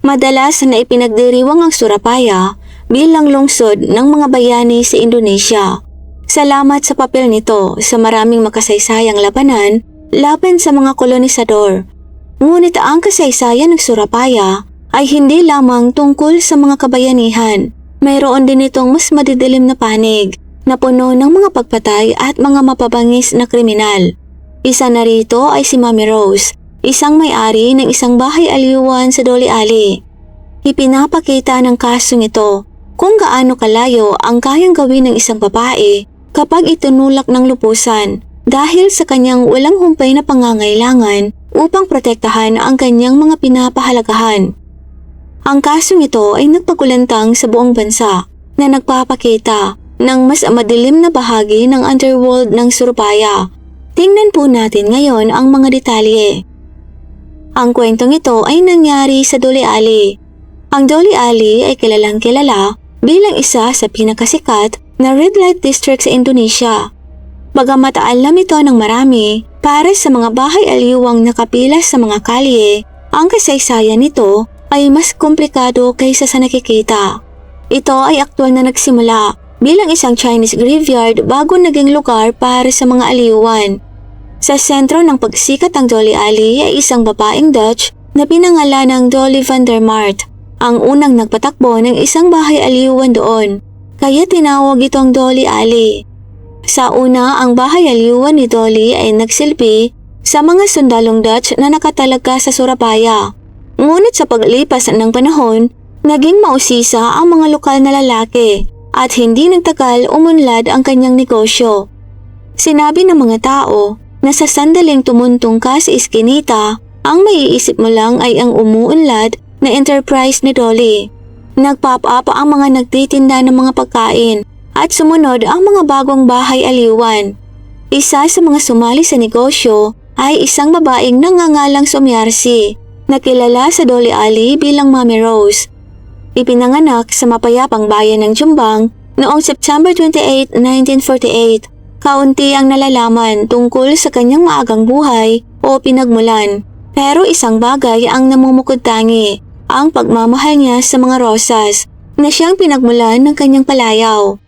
Madalas na ipinagdiriwang ang Surabaya bilang lungsod ng mga bayani sa Indonesia. Salamat sa papel nito sa maraming makasaysayang labanan laban sa mga kolonisador. Ngunit ang kasaysayan ng Surabaya ay hindi lamang tungkol sa mga kabayanihan. Mayroon din itong mas madidilim na panig na puno ng mga pagpatay at mga mapabangis na kriminal. Isa na rito ay si Mami Rose, isang may-ari ng isang bahay aliwan sa Dole Alley. Ipinapakita ng kasong ito kung gaano kalayo ang kayang gawin ng isang babae kapag itinulak ng lupusan dahil sa kanyang walang humpay na pangangailangan upang protektahan ang kanyang mga pinapahalagahan. Ang kasong ito ay nagpagulantang sa buong bansa na nagpapakita ng mas madilim na bahagi ng underworld ng Surabaya. Tingnan po natin ngayon ang mga detalye. Ang kwentong ito ay nangyari sa Dole Alley. Ang Dole Alley ay kilalang kilala bilang isa sa pinakasikat na red light district sa Indonesia. Bagamat alam ito ng marami para sa mga bahay aliwang nakapilas sa mga kalye, ang kasaysayan nito ay mas komplikado kaysa sa nakikita. Ito ay aktwal na nagsimula bilang isang Chinese graveyard bago naging lugar para sa mga aliwan. Sa sentro ng pagsikat ng Dole Alley ay isang babaeng Dutch na pinangalan ng Dolly van der Mart, ang unang nagpatakbo ng isang bahay aliwan doon, kaya tinawag itong Dole Alley. Sa una, ang bahay aliwan ni Dolly ay nagsilbi sa mga sundalong Dutch na nakatalaga sa Surabaya. Ngunit sa paglipas ng panahon, naging mausisa ang mga lokal na lalaki at hindi nagtagal umunlad ang kanyang negosyo. Sinabi ng mga tao na sa sandaling tumuntong ka sa iskinita, ang maiisip mo lang ay ang umuunlad na enterprise ni Dolly. Nag-pop up ang mga nagtitinda ng mga pagkain at sumunod ang mga bagong bahay aliwan. Isa sa mga sumali sa negosyo ay isang babaeng nangangalang Somyarsi, na kilala sa Dole Alley bilang Mami Rose. Ipinanganak sa mapayapang bayan ng Jombang noong September 28, 1948. Kaunti ang nalalaman tungkol sa kanyang maagang buhay o pinagmulan, pero isang bagay ang namumukod-tangi, ang pagmamahal niya sa mga rosas na siyang pinagmulan ng kanyang palayaw.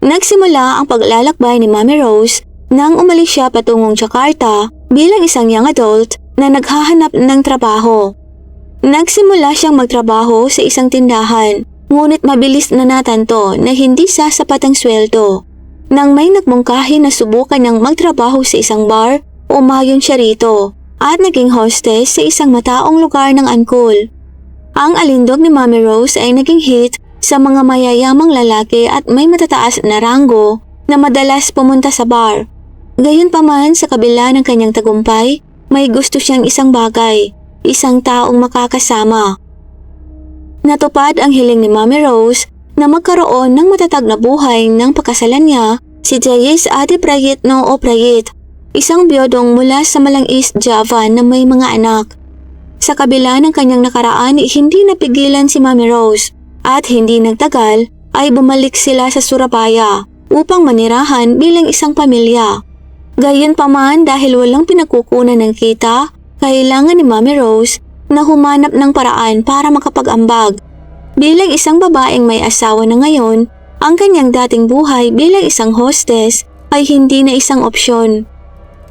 Nagsimula ang paglalakbay ni Mami Rose nang umalis siya patungong Jakarta bilang isang young adult na naghahanap ng trabaho. Nagsimula siyang magtrabaho sa isang tindahan, ngunit mabilis na natanto na hindi sasapat ang sweldo. Nang may nagmungkahi na subukan niyang magtrabaho sa isang bar, umayon siya rito at naging hostess sa isang mataong lugar ng Angkol. Ang alindog ni Mami Rose ay naging hit sa mga mayayamang lalaki at may matataas na ranggo na madalas pumunta sa bar. Gayunpaman, sa kabila ng kanyang tagumpay, may gusto siyang isang bagay, isang taong makakasama. Natupad ang hiling ni Mami Rose na magkaroon ng matatag na buhay ng pagkasalan niya si Jayes Adi Prayitno o Prayit, isang biyodong mula sa Malang East Java na may mga anak. Sa kabila ng kanyang nakaraan, hindi napigilan si Mami Rose at hindi nagtagal ay bumalik sila sa Surabaya upang manirahan bilang isang pamilya. Gayunpaman, dahil walang pinagkukunan ng kita, kailangan ni Mami Rose na humanap ng paraan para makapag-ambag. Bilang isang babaeng may asawa na ngayon, ang kanyang dating buhay bilang isang hostess ay hindi na isang opsyon.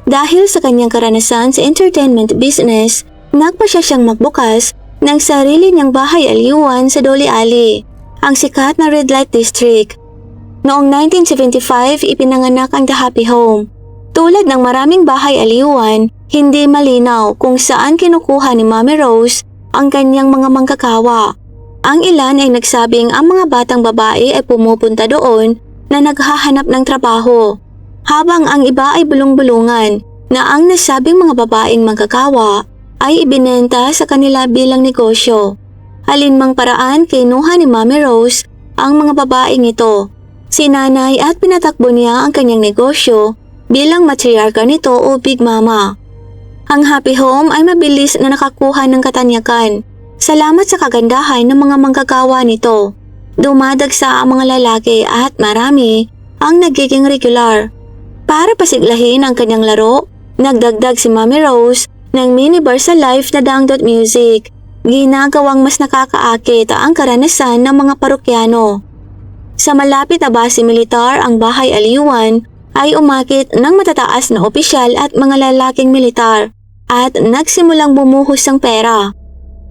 Dahil sa kanyang karanasan sa entertainment business, nagpasya siyang magbukas ng sarili niyang bahay aliwan sa Dole Alley, ang sikat na red light district. Noong 1975, ipinanganak ang The Happy Home. Tulad ng maraming bahay aliwan, hindi malinaw kung saan kinukuha ni Mami Rose ang kanyang mga manggagawa. Ang ilan ay nagsabing ang mga batang babae ay pumupunta doon na naghahanap ng trabaho, habang ang iba ay bulong-bulungan na ang nasabing mga babaeng manggagawa ay ibinenta sa kanila bilang negosyo. Alinmang paraan, kinuha ni Mami Rose ang mga babaeng ito. Sinanay at pinatakbo niya ang kanyang negosyo bilang matriarka nito o Big Mama. Ang Happy Home ay mabilis na nakakuha ng katanyakan salamat sa kagandahan ng mga manggagawa nito. Dumadagsa ang mga lalaki at marami ang nagiging regular. Para pasiglahin ang kanyang laro, nagdagdag si Mami Rose ng minibar sa live na Dangdot Music. ginagawang mas nakakaakit ang karanasan ng mga parokyano. Sa malapit na base militar ang Bahay Aliwan ay umakit ng matataas na opisyal at mga lalaking militar at nagsimulang bumuhos ang pera.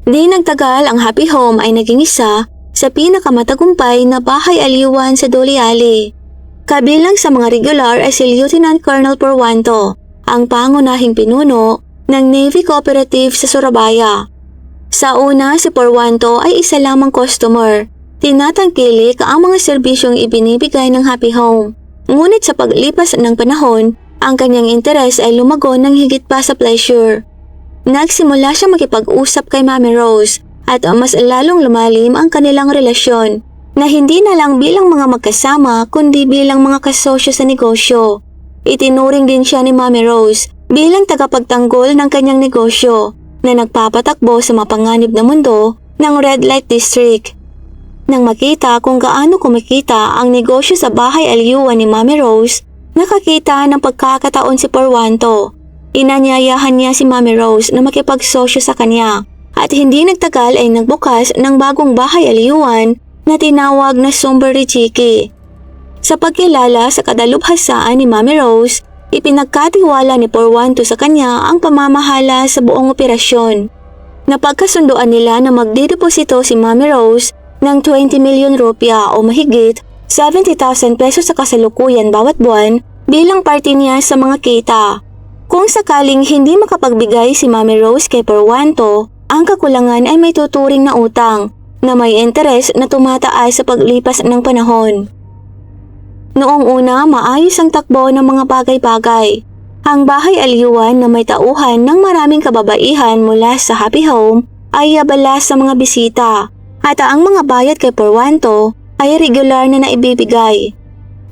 Di nagtagal ang Happy Home ay naging isa sa pinakamatagumpay na Bahay Aliwan sa Dole Alley. Kabilang sa mga regular ay si Lieutenant Colonel Porwanto, ang pangunahing pinuno ng Navy Cooperative sa Surabaya. Sa una, si Porwanto ay isa lamang customer. Tinatangkilik ang mga serbisyong ibinibigay ng Happy Home. Ngunit sa paglipas ng panahon, ang kanyang interes ay lumago ng higit pa sa pleasure. Nagsimula siya makipag-usap kay Mami Rose at mas lalong lumalim ang kanilang relasyon na hindi na lang bilang mga magkasama kundi bilang mga kasosyo sa negosyo. Itinuring din siya ni Mami Rose bilang tagapagtanggol ng kanyang negosyo na nagpapatakbo sa mapanganib na mundo ng Red Light District. Nang makita kung gaano kumikita ang negosyo sa Bahay Aliwan ni Mami Rose, nakakita ng pagkakataon si Porwanto. Inanyayahan niya si Mami Rose na makipagsosyo sa kanya at hindi nagtagal ay nagbukas ng bagong Bahay Aliwan na tinawag na Sumber Richiki. Sa pagkilala sa kadalubhasaan ni Mami Rose, ipinagkatiwala ni Porwanto sa kanya ang pamamahala sa buong operasyon. Napagkasunduan nila na magdideposito si Mami Rose ng 20 milyon rupya o mahigit 70,000 pesos sa kasalukuyan bawat buwan bilang parte niya sa mga kita. Kung sakaling hindi makapagbigay si Mami Rose kay Porwanto, ang kakulangan ay may tuturing na utang na may interes na tumataas sa paglipas ng panahon. Noong una, maayos ang takbo ng mga bagay-bagay. Ang Bahay Aliwan na may tauhan ng maraming kababaihan mula sa Happy Home ay abala sa mga bisita at ang mga bayad kay Porwanto ay regular na naibibigay.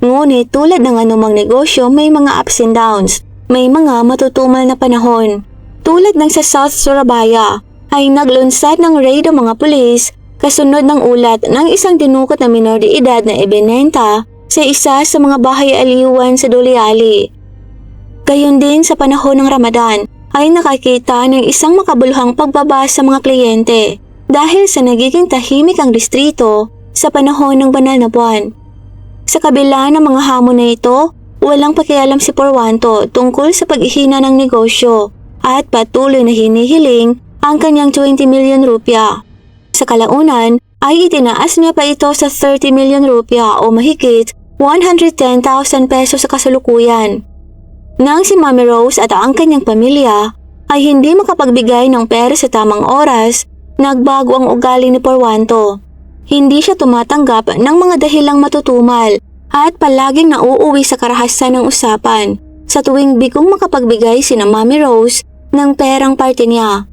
Ngunit tulad ng anumang negosyo may mga ups and downs, may mga matutumal na panahon. Tulad ng sa South Surabaya ay naglunsad ng raid ang mga pulis kasunod ng ulat ng isang dinukot na minor de edad na ibinenta sa isa sa mga Bahay Aliwan sa Dole Alley. Gayon din sa panahon ng Ramadan ay nakakita ng isang makabuluhang pagbaba sa mga kliyente dahil sa nagiging tahimik ang distrito sa panahon ng banal na buwan. Sa kabila ng mga hamon na ito, walang pakialam si Porwanto tungkol sa paghihina ng negosyo at patuloy na hinihiling ang kanyang 20 milyon rupya. Sa kalaunan ay itinaas niya pa ito sa 30 milyon rupya o mahigit 110,000 pesos sa kasalukuyan. Nang si Mami Rose at ang kanyang pamilya ay hindi makapagbigay ng pera sa tamang oras, nagbago ang ugali ni Porwanto. Hindi siya tumatanggap ng mga dahilang matutumal at palaging nauuwi sa karahasan ng usapan sa tuwing bigong makapagbigay sina Mami Rose ng perang parte niya.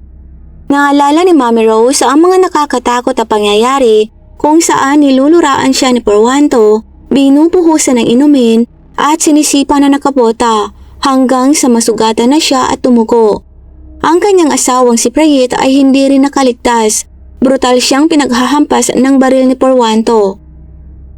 Naalala ni Mami Rose ang mga nakakatakot na pangyayari kung saan niluluraan siya ni Porwanto, binubuhusan ng inumin at sinisipa na nakabota hanggang sa masugatan na siya at tumugo. Ang kanyang asawang si Prayit ay hindi rin nakaligtas. Brutal siyang pinaghahampas ng baril ni Porwanto.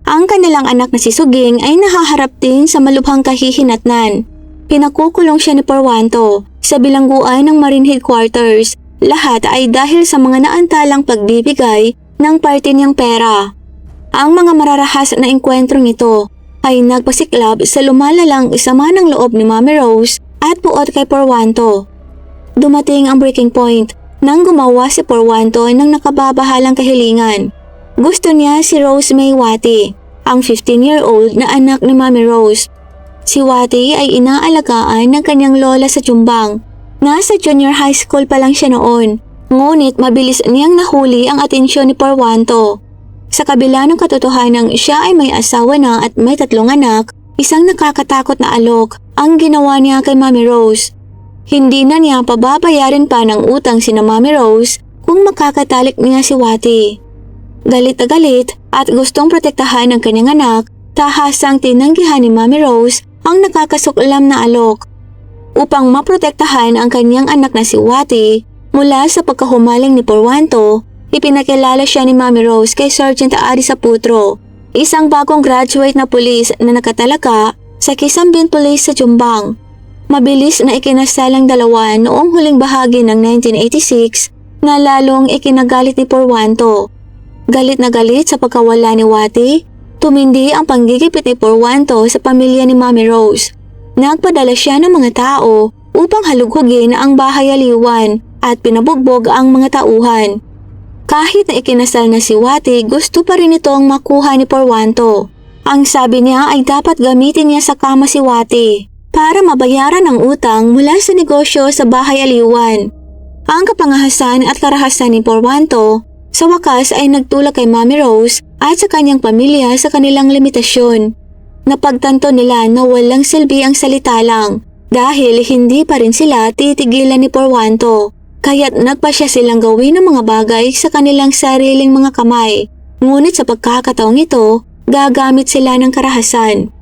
Ang kanilang anak na si Suging ay nahaharap din sa malubhang kahihinatnan. Pinakukulong siya ni Porwanto sa bilangguan ng Marine Headquarters. Lahat ay dahil sa mga naantalang pagbibigay ng parte niyang pera. Ang mga mararahas na engkwentrong ito ay nagpasiklab sa lumalalang sama ng loob ni Mami Rose at buot kay Porwanto. Dumating ang breaking point nang gumawa si Porwanto ng nakababahalang kahilingan. Gusto niya si Rose May Wati, ang 15-year-old na anak ni Mami Rose. Si Wati ay inaalagaan ng kanyang lola sa Jumbang. Nasa junior high school pa lang siya noon, ngunit mabilis niyang nahuli ang atensyon ni Porwanto. Sa kabila ng katotohanang siya ay may asawa na at may 3 anak, isang nakakatakot na alok ang ginawa niya kay Mami Rose. Hindi na niya pababayarin pa ng utang sina Mami Rose kung makakatalik niya si Wati. Galit na galit at gustong protektahan ang kanyang anak, tahasang tinanggihan ni Mami Rose ang nakakasuklam na alok. Upang maprotektahan ang kanyang anak na si Wati mula sa pagkahumaling ni Porwanto, ipinakilala siya ni Mami Rose kay Sergeant Ari Saputro, isang bagong graduate na pulis na nakatalaga sa Kisambin Police sa Jumbang. Mabilis na ikinasalang dalawa noong huling bahagi ng 1986 na lalong ikinagalit ni Purwanto. Galit na galit sa pagkawala ni Wati, tumindi ang panggigipit ni Purwanto sa pamilya ni Mommy Rose. Nagpadala siya ng mga tao upang halughugin ang bahay aliwan at pinabugbog ang mga tauhan. Kahit na ikinasal na si Wati, gusto pa rin itong makuha ni Purwanto. Ang sabi niya ay dapat gamitin niya sa kama si Wati para mabayaran ang utang mula sa negosyo sa bahay aliwan. Ang kapangahasan at karahasan ni Purwanto sa wakas ay nagtulak kay Mommy Rose at sa kanyang pamilya sa kanilang limitasyon. Napagtanto nila na walang silbi ang salita lang dahil hindi pa rin sila titigilan ni Purwanto. Kaya't nagpasya silang gawin ng mga bagay sa kanilang sariling mga kamay. Ngunit sa pagkakataong ito, gagamit sila ng karahasan.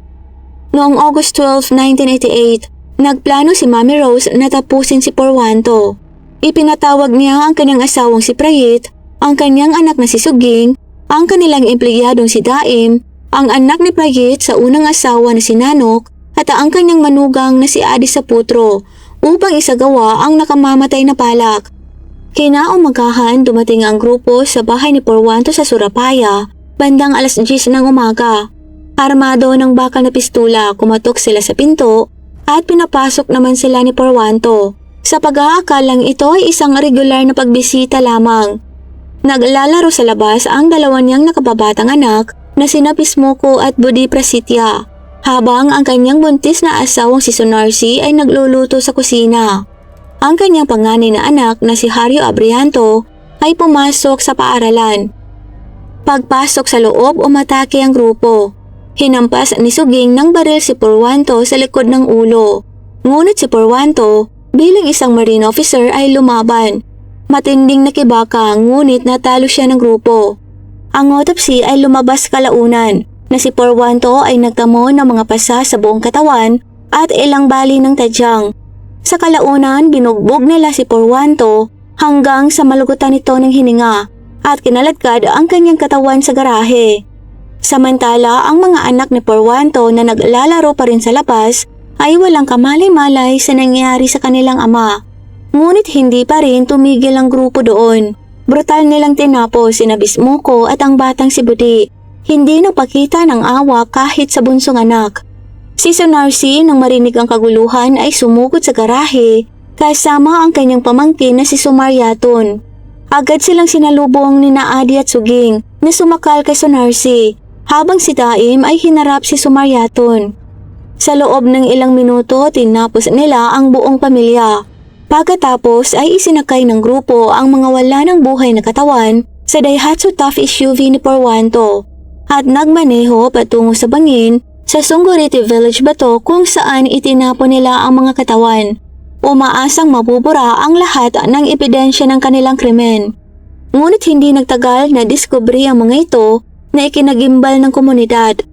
Noong August 12, 1988, nagplano si Mommy Rose na tapusin si Purwanto. Ipinatawag niya ang kanyang asawang si Prayit, ang kanyang anak na si Suging, ang kanilang empleyadong si Daim, ang anak ni Prayit sa unang asawa na si Nanok, at ang kanyang manugang na si Adi Saputro upang isagawa ang nakamamatay na palak. Kinaumagahan dumating ang grupo sa bahay ni Purwanto sa Surapaya, bandang alas 10 ng umaga. Armado ng bakal na pistula, kumatok sila sa pinto at pinapasok naman sila ni Purwanto. Sa pag-aakalang ito ay isang regular na pagbisita lamang. Naglalaro sa labas ang dalawa niyang nakababatang anak na sina Pismuko at Budi Prasitya, habang ang kanyang buntis na asawang si Sonarsi ay nagluluto sa kusina. Ang kanyang panganay na anak na si Hario Abrianto ay pumasok sa paaralan. Pagpasok sa loob, umatake ang grupo. Hinampas ni Suging ng baril si Purwanto sa likod ng ulo. Ngunit si Purwanto, bilang isang marine officer ay lumaban. Matinding nakibaka ngunit natalo siya ng grupo. Ang autopsy ay lumabas kalaunan na si Purwanto ay nagtamo ng mga pasa sa buong katawan at ilang bali ng tadyang. Sa kalaunan, binugbog nila si Purwanto hanggang sa malugutan ito ng hininga at kinaladkad ang kanyang katawan sa garahe. Samantala, ang mga anak ni Purwanto na naglalaro pa rin sa labas ay walang kamalay-malay sa nangyari sa kanilang ama. Ngunit hindi pa rin tumigil ang grupo doon. Brutal nilang tinapos sina Bismuko at ang batang si Budi. Hindi nagpakita ng awa kahit sa bunsong anak. Si Sonarsi nang marinig ang kaguluhan ay sumugod sa garahe kasama ang kanyang pamangkin na si Sumaryaton. Agad silang sinalubong ni Adi at Suging na sumakal kay Sonarsi habang si Daim ay hinarap si Sumaryaton. Sa loob ng ilang minuto, tinapos nila ang buong pamilya. Pagkatapos ay isinakay ng grupo ang mga wala ng buhay na katawan sa Daihatsu Tough SUV ni Purwanto at nagmaneho patungo sa bangin sa Sunguriti Village Bato kung saan itinapon nila ang mga katawan. Umaasang mabubura ang lahat ng ebidensya ng kanilang krimen. Ngunit hindi nagtagal na diskubre ang mga ito na ikinagimbal ng komunidad.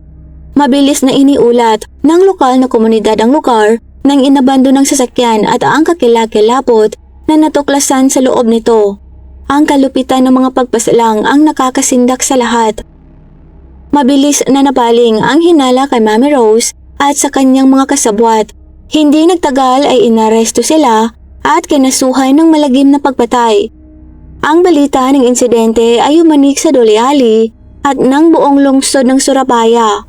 Mabilis na iniulat ng lokal na komunidad ang lugar nang inabando ng sasakyan at ang kakilakilabot na natuklasan sa loob nito. Ang kalupitan ng mga pagpasalang ang nakakasindak sa lahat. Mabilis na nabaling ang hinala kay Mommy Rose at sa kanyang mga kasabwat. Hindi nagtagal ay inaresto sila at kinasuhan ng malagim na pagpatay. Ang balita ng insidente ay umanig sa Doliali at ng buong lungsod ng Surabaya.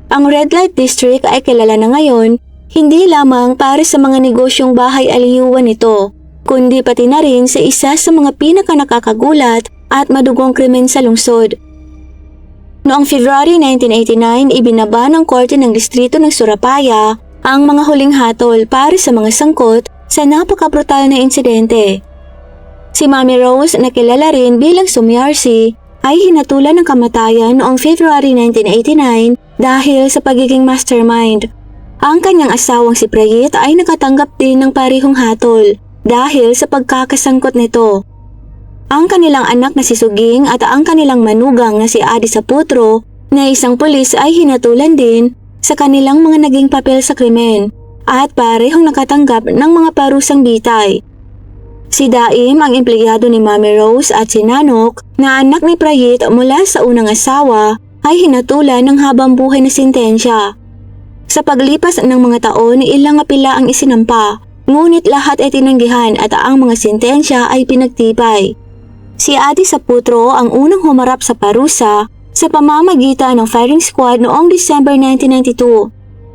Ang Red Light District ay kilala na ngayon hindi lamang para sa mga negosyong bahay aliwan nito, kundi pati na rin sa isa sa mga pinakanakakagulat at madugong krimen sa lungsod. Noong February 1989, ibinaba ng korte ng distrito ng Surabaya ang mga huling hatol para sa mga sangkot sa napakabrutal na insidente. Si Mommy Rose na kilala rin bilang Sumyarsi ay hinatulan ng kamatayan noong February 1989 dahil sa pagiging mastermind. Ang kanyang asawang si Prayit ay nakatanggap din ng parehong hatol dahil sa pagkakasangkot nito. Ang kanilang anak na si Suging at ang kanilang manugang na si Adi Saputro na isang pulis ay hinatulan din sa kanilang mga naging papel sa krimen at parehong nakatanggap ng mga parusang bitay. Si Daim, ang empleyado ni Mommy Rose at si Nanok na anak ni Prayit mula sa unang asawa ay hinatulan ng habang buhay na sentensya. Sa paglipas ng mga taon, ilang apela ang isinampa, Ngunit lahat ay tinanggihan at ang mga sentensya ay pinagtibay. Si Ate Saputro ang unang humarap sa parusa sa pamamagitan ng firing squad noong December 1992.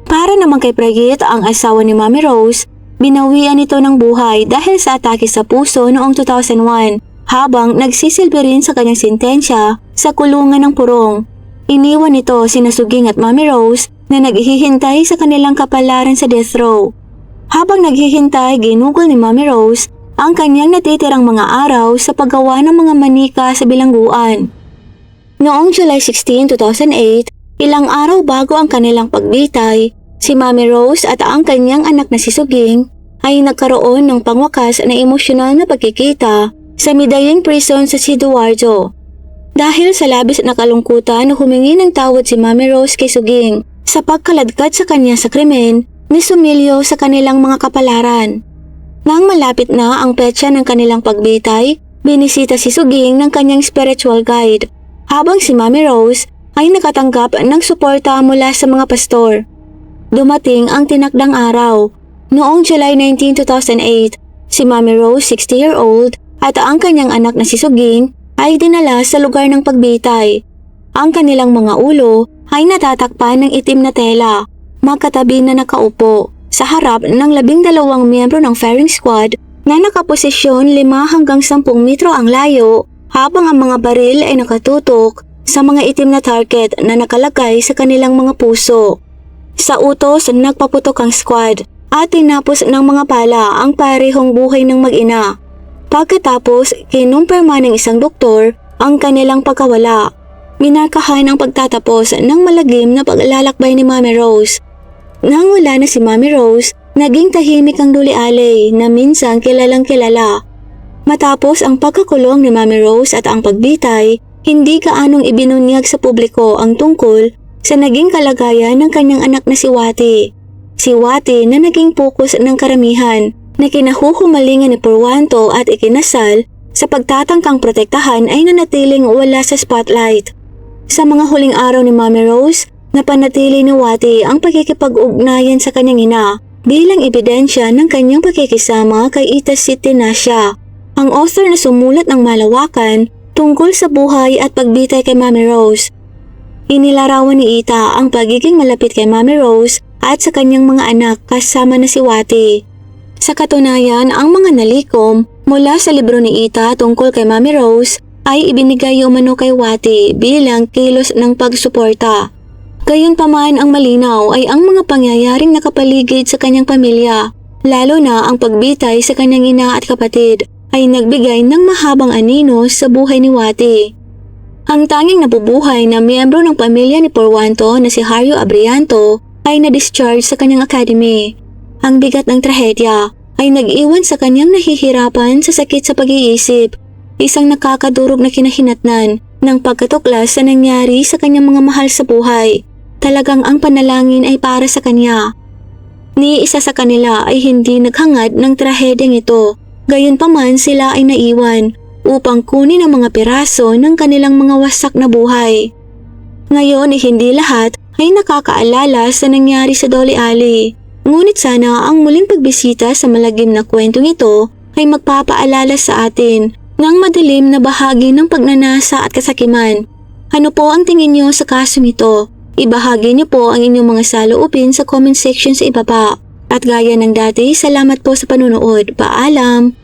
Para naman kay Pragit, ang asawa ni Mami Rose, binawian ito ng buhay dahil sa atake sa puso noong 2001 habang nagsisilbi rin sa kanyang sentensya sa kulungan ng Purong. Iniwan nito sina Suging at Mami Rose na naghihintay sa kanilang kapalaran sa death row. Habang naghihintay, ginugol ni Mami Rose ang kanyang natitirang mga araw sa paggawa ng mga manika sa bilangguan. Noong July 16, 2008, ilang araw bago ang kanilang pagbitay, si Mami Rose at ang kanyang anak na si Suging ay nagkaroon ng pangwakas na emosyonal na pagkikita sa Medellin Prison sa Siduardo. Dahil sa labis na kalungkutan, humingi ng tawad si Mami Rose kay Suging sa pagkaladkad sa kanya sa krimen ni sumilyo sa kanilang mga kapalaran. Nang malapit na ang petsa ng kanilang pagbitay, binisita si Suging ng kanyang spiritual guide, habang si Mami Rose ay nakatanggap ng suporta mula sa mga pastor. Dumating ang tinakdang araw. Noong July 19, 2008, si Mami Rose, 60-year-old, at ang kanyang anak na si Suging ay dinala sa lugar ng pagbitay. Ang kanilang mga ulo ay natatakpan ng itim na tela, magkatabi na nakaupo sa harap ng 12 miyembro ng firing squad na nakaposisyon 5 hanggang 10 metro ang layo, habang ang mga baril ay nakatutok sa mga itim na target na nakalagay sa kanilang mga puso. Sa utos, nagpaputok ang squad at tinapos ng mga pala ang parehong buhay ng mag-ina. Pagkatapos, kinumpirma ng isang doktor ang kanilang pagkawala. Minarkahan ang pagtatapos ng malagim na paglalakbay ni Mami Rose. Nang wala na si Mami Rose, naging tahimik ang Duli Alley na minsan kilalang kilala. Matapos ang pagkakulong ni Mami Rose at ang pagbitay, hindi kaanong ibinunyag sa publiko ang tungkol sa naging kalagayan ng kanyang anak na si Wati. Si Wati na naging focus ng karamihan na kinahuhumalingan ni Purwanto at ikinasal sa pagtatangkang protektahan ay nanatiling wala sa spotlight. Sa mga huling araw ni Mami Rose, napanatili ni Wati ang pakikipag-ugnayan sa kanyang ina bilang ebidensya ng kanyang pakikisama kay Ita Siti Nasya, ang author na sumulat ng malawakan tungkol sa buhay at pagbitay kay Mami Rose. Inilarawan ni Ita ang pagiging malapit kay Mami Rose at sa kanyang mga anak kasama na si Wati. Sa katunayan, ang mga nalikom mula sa libro ni Ita tungkol kay Mami Rose ay ibinigay umano kay Wati bilang kilos ng pagsuporta. Gayunpaman, ang malinaw ay ang mga pangyayaring nakapaligid sa kanyang pamilya, lalo na ang pagbitay sa kanyang ina at kapatid, ay nagbigay ng mahabang anino sa buhay ni Wati. Ang tanging nabubuhay na miyembro ng pamilya ni Purwanto na si Hario Abrianto ay na-discharge sa kanyang academy. Ang bigat ng trahedya ay nag-iwan sa kanyang nahihirapan sa sakit sa pag-iisip, isang nakakadurog na kinahinatnan ng pagkatuklas sa nangyari sa kanyang mga mahal sa buhay. Talagang ang panalangin ay para sa kanya. Ni isa sa kanila ay hindi naghangad ng trahedyang ito, gayunpaman sila ay naiwan upang kunin ang mga piraso ng kanilang mga wasak na buhay. Ngayon hindi lahat ay nakakaalala sa nangyari sa Doli Alley. Ngunit sana ang muling pagbisita sa malagim na kwentong ito ay magpapaalala sa atin ng madilim na bahagi ng pagnanasa at kasakiman. Ano po ang tingin niyo sa kasong ito? Ibahagi niyo po ang inyong mga saloobin sa comment section sa ibaba. At gaya ng dati, salamat po sa panunood. Paalam!